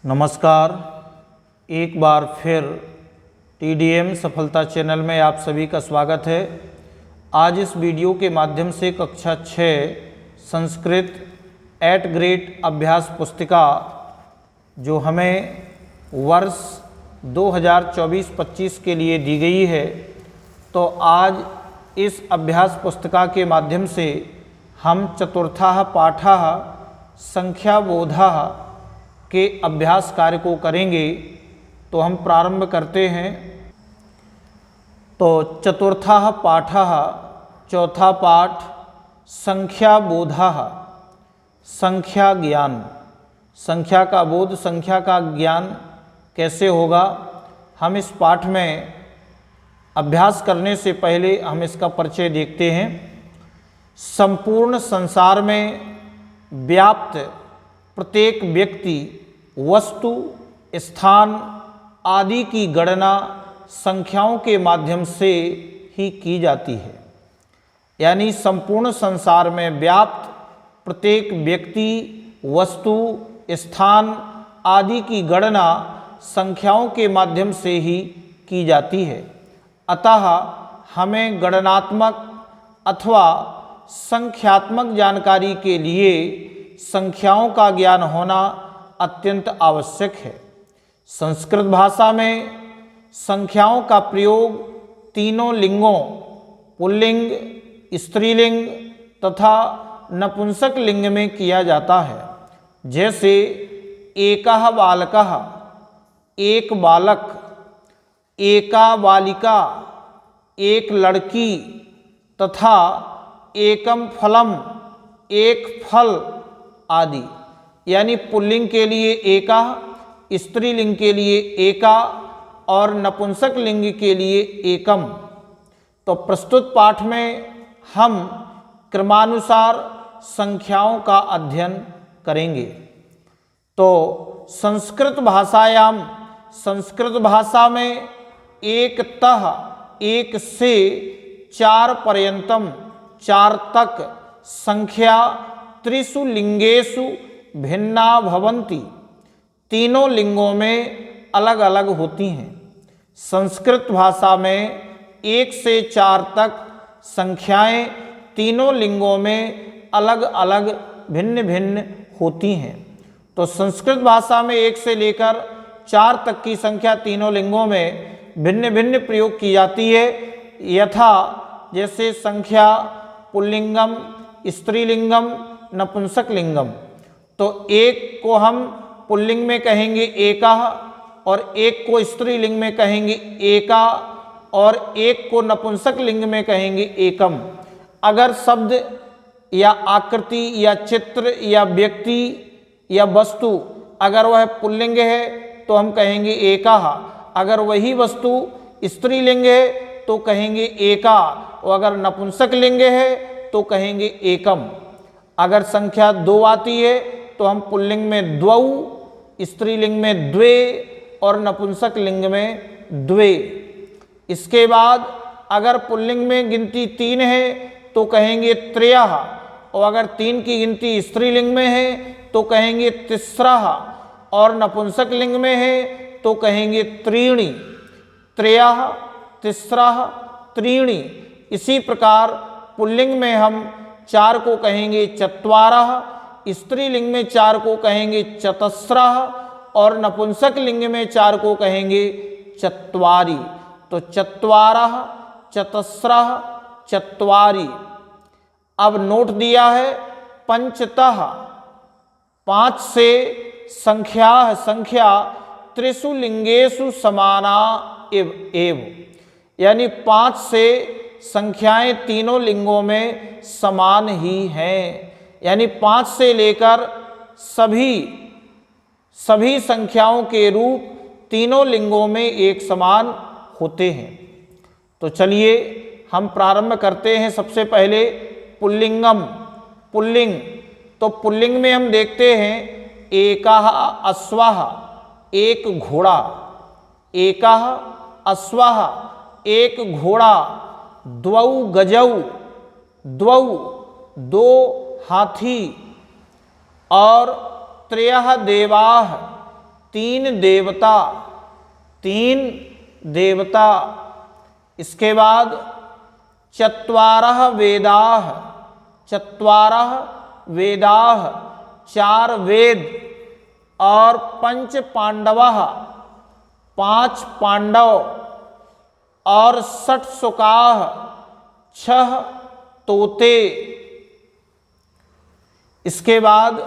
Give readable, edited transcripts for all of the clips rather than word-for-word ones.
नमस्कार। एक बार फिर TDM सफलता चैनल में आप सभी का स्वागत है। आज इस वीडियो के माध्यम से कक्षा 6 संस्कृत 8 ग्रेड अभ्यास पुस्तिका जो हमें वर्ष 2024-25 के लिए दी गई है, तो आज इस अभ्यास पुस्तिका के माध्यम से हम चतुर्थः पाठः संख्याबोधः के अभ्यास कार्य को करेंगे। तो हम प्रारंभ करते हैं। तो चतुर्थः पाठः, चौथा पाठ संख्याबोधः, संख्या ज्ञान। संख्या का बोध, संख्या का ज्ञान कैसे होगा, हम इस पाठ में अभ्यास करने से पहले हम इसका परिचय देखते हैं। संपूर्ण संसार में व्याप्त प्रत्येक व्यक्ति, वस्तु, स्थान आदि की गणना संख्याओं के माध्यम से ही की जाती है। यानी संपूर्ण संसार में व्याप्त प्रत्येक व्यक्ति, वस्तु, स्थान आदि की गणना संख्याओं के माध्यम से ही की जाती है। अतः हमें गणनात्मक अथवा संख्यात्मक जानकारी के लिए संख्याओं का ज्ञान होना अत्यंत आवश्यक है। संस्कृत भाषा में संख्याओं का प्रयोग तीनों लिंगों पुल्लिंग, स्त्रीलिंग तथा नपुंसक लिंग में किया जाता है। जैसे एकः बालकः, एक बालक, एका बालिका, एक लड़की तथा एकम फलम, एक फल आदि। यानी पुल्लिंग के लिए एका, स्त्रीलिंग के लिए एका और नपुंसक लिंग के लिए एकम। तो प्रस्तुत पाठ में हम क्रमानुसार संख्याओं का अध्ययन करेंगे। तो संस्कृत भाषायाम, संस्कृत भाषा में एकतः, एक से 4 पर्यंतम, 4 तक संख्या त्रिषु लिंगेषु भिन्ना भवन्ति, तीनों लिंगों में अलग अलग होती हैं। संस्कृत भाषा में 1 से 4 तक संख्याएं तीनों लिंगों में अलग अलग भिन्न भिन्न होती हैं। तो संस्कृत भाषा में 1 से लेकर 4 तक की संख्या तीनों लिंगों में भिन्न भिन्न प्रयोग की जाती है। यथा जैसे संख्या पुल्लिंगम, स्त्रीलिंगम, नपुंसक लिंगम। तो एक को हम पुल्लिंग में कहेंगे एका और एक को स्त्रीलिंग में कहेंगे एका और एक को नपुंसक लिंग में कहेंगे एकम। अगर शब्द या आकृति या चित्र या व्यक्ति या वस्तु अगर वह पुल्लिंग है तो हम कहेंगे एका, अगर वही वस्तु स्त्रीलिंग है तो कहेंगे एका और अगर नपुंसक लिंग है तो कहेंगे एकम। अगर संख्या 2 आती है तो हम पुल्लिंग में द्वौ, स्त्रीलिंग में द्वे और नपुंसक लिंग में द्वे। इसके बाद अगर पुल्लिंग में गिनती 3 है तो कहेंगे त्रयः और अगर 3 की गिनती स्त्रीलिंग में है तो कहेंगे तिस्रः और नपुंसक लिंग में है तो कहेंगे त्रीणि। त्रयः, तिस्रः, त्रीणि। इसी प्रकार पुल्लिंग में हम 4 को कहेंगे चत्वारः, स्त्रीलिंग में 4 को कहेंगे चतस्रः और नपुंसक लिंग में 4 को कहेंगे चत्वारि। तो चत्वारः, चतस्रः, चत्वारि। अब नोट दिया है पंचतः, 5 से संख्या त्रिषु लिंगेषु समाना एव। यानी 5 से संख्याएं तीनों लिंगों में समान ही हैं। यानी 5 से लेकर सभी संख्याओं के रूप तीनों लिंगों में एक समान होते हैं। तो चलिए हम प्रारंभ करते हैं। सबसे पहले पुल्लिंगम, पुल्लिंग। तो पुल्लिंग में हम देखते हैं एकः अश्वः, एक घोड़ा, एकः अश्वः, एक घोड़ा, द्वौ गजौ, द्वौ, 2 हाथी और त्रयः देवाः, तीन देवता, तीन देवता। इसके बाद चत्वारः वेदाः, चत्वारः वेदाः, चार वेद। और पंच पांडवः, पांच पांडव। और षट् शुकाः, छह तोते। इसके बाद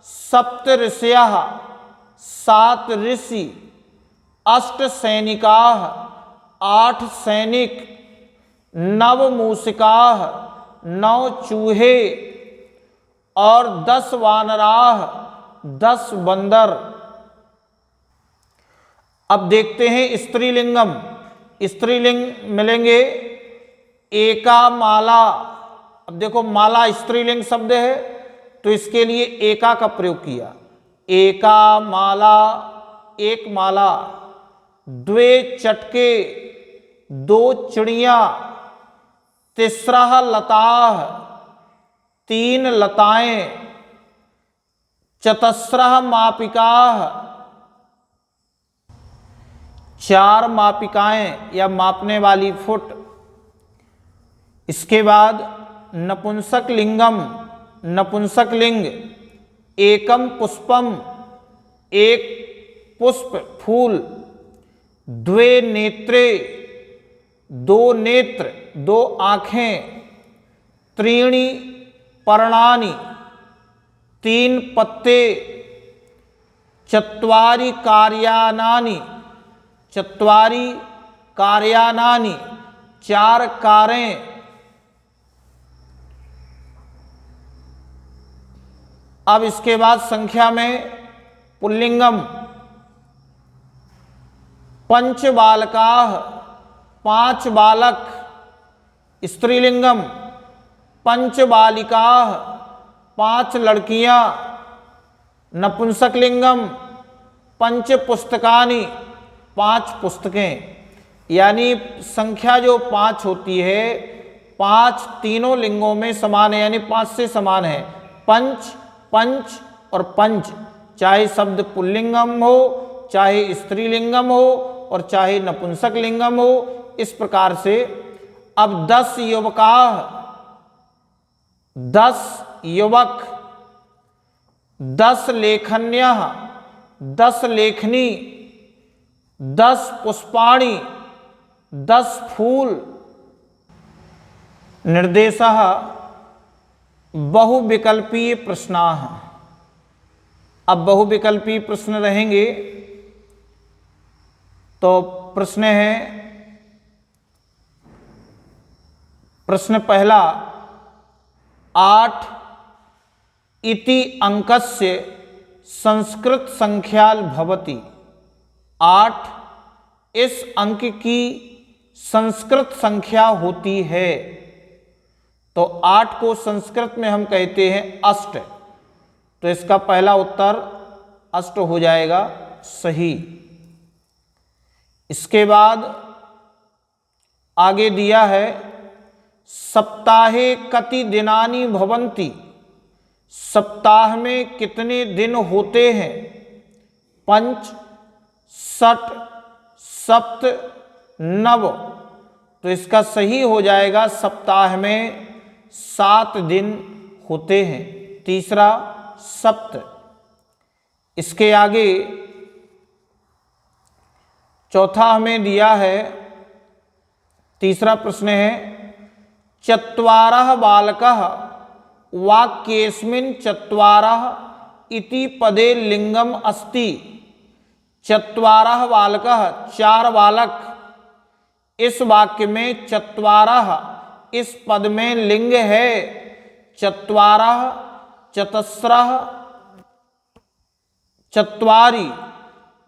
सप्त ऋषयः, सात ऋषि। अष्ट सैनिकाः, आठ सैनिक। नव मूषिकाः, नौ चूहे। और 10 वानराः, 10 बंदर। अब देखते हैं स्त्रीलिंगम। स्त्रीलिंग मिलेंगे एका माला। अब देखो माला स्त्रीलिंग शब्द है तो इसके लिए एका का प्रयोग किया। एका माला, एक माला। द्वे चटके, दो चिड़िया। तिस्रः लताः, तीन लताएं। चतस्रः मापिकाः, चार मापिकाएं या मापने वाली फुट। इसके बाद नपुंसक लिंगम, नपुंसक लिंग। एकम पुष्पम, एक पुष्प फूल। द्वे नेत्रे, दो नेत्र, दो आँखें। त्रीणि पर्णानि, तीन पत्ते। चत्वारि कार्यानानि, चत्वारि कार्यानानि, चार कारें। अब इसके बाद संख्या में पुल्लिंगम। पंच बालकाः, पांच बालक। स्त्रीलिंगम पंच बालिकाः, पांच लड़कियां। नपुंसक लिंगम पंच पुस्तकानि, पांच पुस्तकें। यानी संख्या जो पांच होती है, पांच तीनों लिंगों में समान है, यानी पांच से समान है। पंच, पंच और पंच, चाहे शब्द पुल्लिंगम हो, चाहे स्त्रीलिंगम हो और चाहे नपुंसक लिंगम हो। इस प्रकार से अब 10 युवकाः, 10 युवक। 10 लेखन्यः, 10 लेखनी। 10 पुष्पाणि, 10 फूल। निर्देशः बहुविकल्पीय प्रश्नाः। अब बहुविकल्पीय प्रश्न रहेंगे तो प्रश्न है, प्रश्न पहला, 8 इति अंकस्य संस्कृत संख्या भवति। 8 इस अंक की संस्कृत संख्या होती है। तो 8 को संस्कृत में हम कहते हैं अष्ट। तो इसका पहला उत्तर अष्ट हो जाएगा सही। इसके बाद आगे दिया है, सप्ताहे कति दिनानि भवन्ति। सप्ताह में कितने दिन होते हैं? पंच, षट, सप्त, नव। तो इसका सही हो जाएगा सप्ताह में 7 दिन होते हैं। तीसरा सप्त। इसके आगे चौथा हमें दिया है, तीसरा प्रश्न है, चत्वारः बालकः वाक्येस्मिन् चत्वारः इति पदे लिंगम अस्ति। चत्वारः बालकः, 4 बालक। इस वाक्य में चत्वारः इस पद में लिंग है। चत्वारः, चतस्रः, चत्वारि।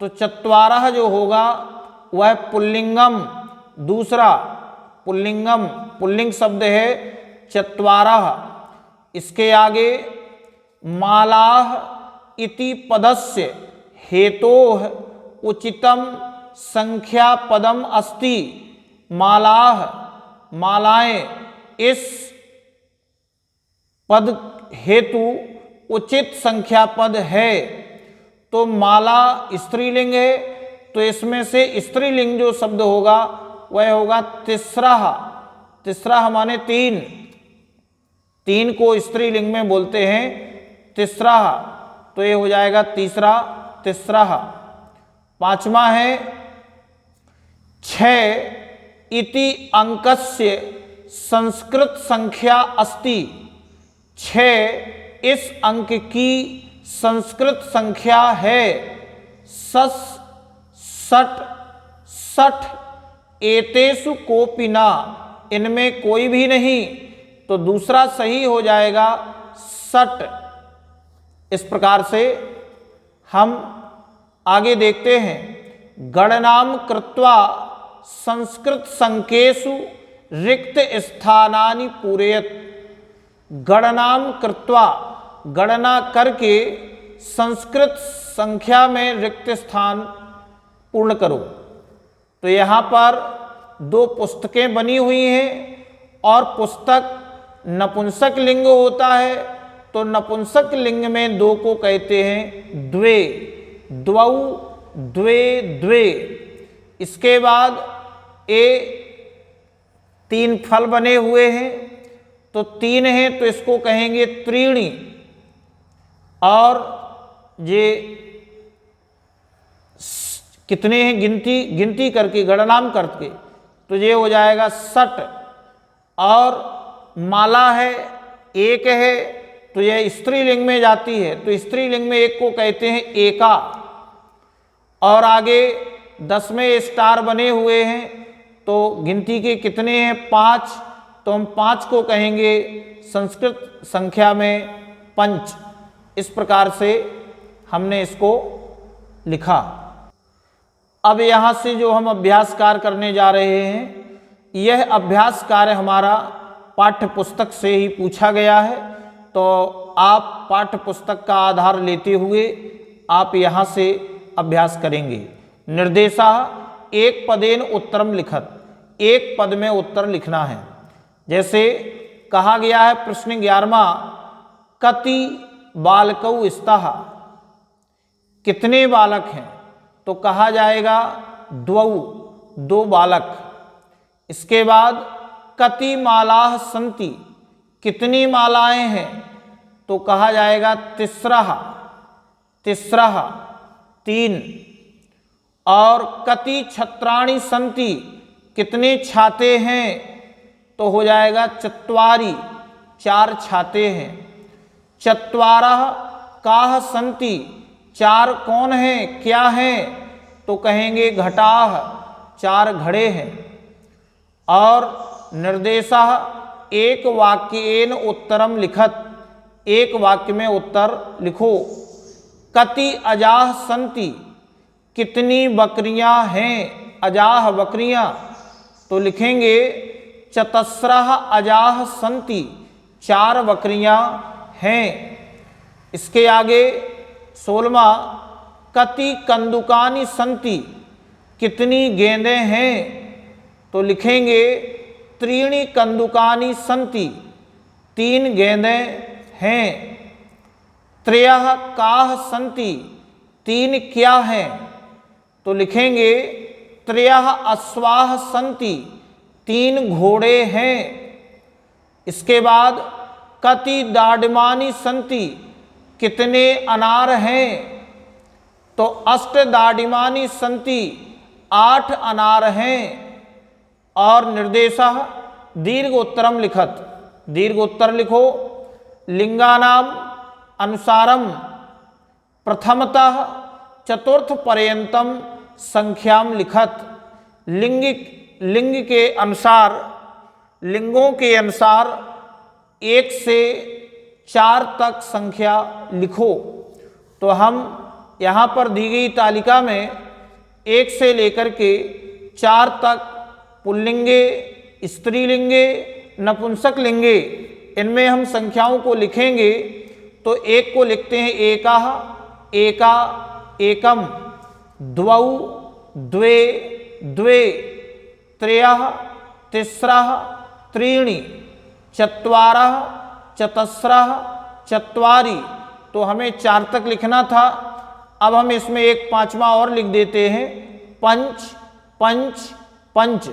तो चत्वारः जो होगा वह पुल्लिंगम। दूसरा पुल्लिंगम, पुल्लिंग शब्द है चत्वारः। इसके आगे मालाः इति पदस्य हेतोः उचितम संख्या पदम अस्ति। मालाः, मालाएं, इस पद हेतु उचित संख्या पद है। तो माला स्त्रीलिंग है, तो इसमें से स्त्रीलिंग जो शब्द होगा वह होगा तिस्रः। तिस्रः माने तीन, तीन को स्त्रीलिंग में बोलते हैं तिस्रः, तो ये हो जाएगा तीसरा तिस्रः। पांचवा है छः इति अंकस्य संस्कृत संख्या अस्ति। छः इस अंक की संस्कृत संख्या है। सस सठ सठ एतेषु कोपि न, इनमें कोई भी नहीं, तो दूसरा सही हो जाएगा सट। इस प्रकार से हम आगे देखते हैं। गणनाम कृत्वा संस्कृत संकेषु रिक्त स्थानानि पूरयत। गणनाम कृत्वा, गणना करके संस्कृत संख्या में रिक्त स्थान पूर्ण करो। तो यहाँ पर दो पुस्तकें बनी हुई हैं और पुस्तक नपुंसक लिंग होता है, तो नपुंसक लिंग में दो को कहते हैं द्वे। द्वौ द्वे द्वे। इसके बाद ए तीन फल बने हुए हैं, तो तीन हैं तो इसको कहेंगे त्रीणी। और ये कितने हैं गिनती करके गणनाम करके, तो ये हो जाएगा सट। और माला है एक है, तो यह स्त्रीलिंग में जाती है, तो स्त्रीलिंग में एक को कहते हैं एका। और आगे 10 में स्टार बने हुए हैं, तो गिनती के कितने हैं 5, तो हम 5 को कहेंगे संस्कृत संख्या में पंच। इस प्रकार से हमने इसको लिखा। अब यहाँ से जो हम अभ्यास कार्य करने जा रहे हैं, यह अभ्यास कार्य हमारा पाठ्य पुस्तक से ही पूछा गया है, तो आप पाठ्य पुस्तक का आधार लेते हुए आप यहाँ से अभ्यास करेंगे। निर्देशा एक पदेन उत्तरम लिखत, एक पद में उत्तर लिखना है। जैसे कहा गया है प्रश्न 11वां, कति बालकौ स्तः, कितने बालक हैं, तो कहा जाएगा द्वौ, दो बालक। इसके बाद कति मालाः सन्ति, कितनी मालाएं हैं, तो कहा जाएगा तिस्रः, तिस्रः तीन। और कति छत्राणि सन्ति, कितने छाते हैं, तो हो जाएगा चत्वारि, चार छाते हैं। चत्वारः काः सन्ति, चार कौन हैं, क्या हैं, तो कहेंगे घटाः, चार घड़े हैं। और निर्देशः एक वाक्येन उत्तरम लिखत, एक वाक्य में उत्तर लिखो। कति अजाः सन्ति, कितनी बकरियां हैं, अजाः बकरियां, तो लिखेंगे चतस्रः अजाः सन्ति, चार बकरियां हैं। इसके आगे 16वां, कति कंदुकानि सन्ति, कितनी गेंदें हैं, तो लिखेंगे त्रीणि कंदुकानि सन्ति, तीन गेंदें हैं। त्रयः काः सन्ति, तीन क्या हैं, तो लिखेंगे त्रयः अश्वाः सन्ति, तीन घोड़े हैं। इसके बाद कति दाडिमानि सन्ति, कितने अनार हैं, तो अष्ट दाडिमानि सन्ति, 8 अनार हैं। और निर्देशः दीर्घ उत्तरम लिखत, दीर्घ उत्तर लिखो। लिंगानाम अनुसारम प्रथमतः चतुर्थ पर्यंतम संख्याम लिखत। लिंग के अनुसार, लिंगों के अनुसार 1 से 4 तक संख्या लिखो। तो हम यहाँ पर दी गई तालिका में 1 से लेकर के 4 तक पुल्लिंगे, स्त्रीलिंगे, नपुंसक लिंगे, इनमें हम संख्याओं को लिखेंगे। तो 1 को लिखते हैं एकाः, एका, एकम, द्वौ, द्वे, द्वे, त्रयः, तिस्रः, त्रीणि, चत्वारः, चतस्रः, चत्वारि। तो हमें 4 तक लिखना था, अब हम इसमें एक पांचवा और लिख देते हैं, पंच पंच पंच।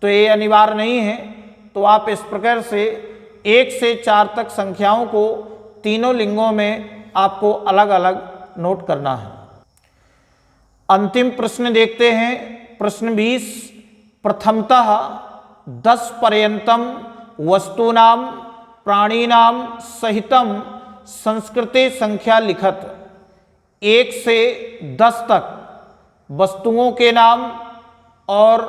तो ये अनिवार्य नहीं है, तो आप इस प्रकार से 1 से 4 तक संख्याओं को तीनों लिंगों में आपको अलग अलग नोट करना है। अंतिम प्रश्न देखते हैं, प्रश्न 20। प्रथमतः 10 पर्यंतम वस्तूनां प्राणीनां सहितम संस्कृते संख्या लिखत। 1 से 10 तक वस्तुओं के नाम और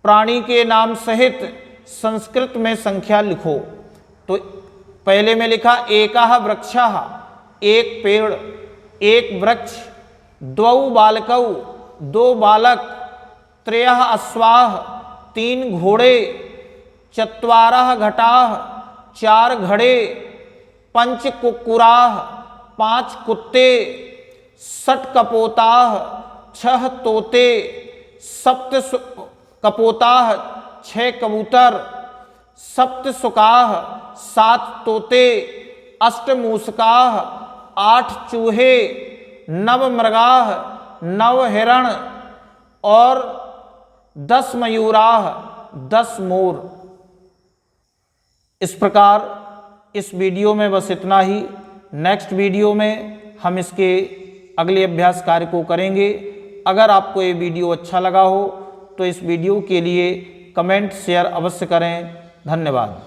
प्राणी के नाम सहित संस्कृत में संख्या लिखो। तो पहले में लिखा एकः वृक्षः, एक पेड़, एक वृक्ष, द्वौ बालकौ, 2 बालक, त्रयः अश्वाः, 3 घोड़े, चत्वारः घटाः, 4 घड़े, 5 कुक्कुराः, 5 कुत्ते, 6 कपोताः, 6 तोते, 7 कपोताः, 6 कबूतर, 7 सुकाः, 7 तोते, 8 मूषकाः, 8 चूहे, 9 मृगाः, 9 हिरण और 10 मयूराः, 10 मोर। इस प्रकार इस वीडियो में बस इतना ही। नेक्स्ट वीडियो में हम इसके अगले अभ्यास कार्य को करेंगे। अगर आपको ये वीडियो अच्छा लगा हो तो इस वीडियो के लिए कमेंट शेयर अवश्य करें। धन्यवाद।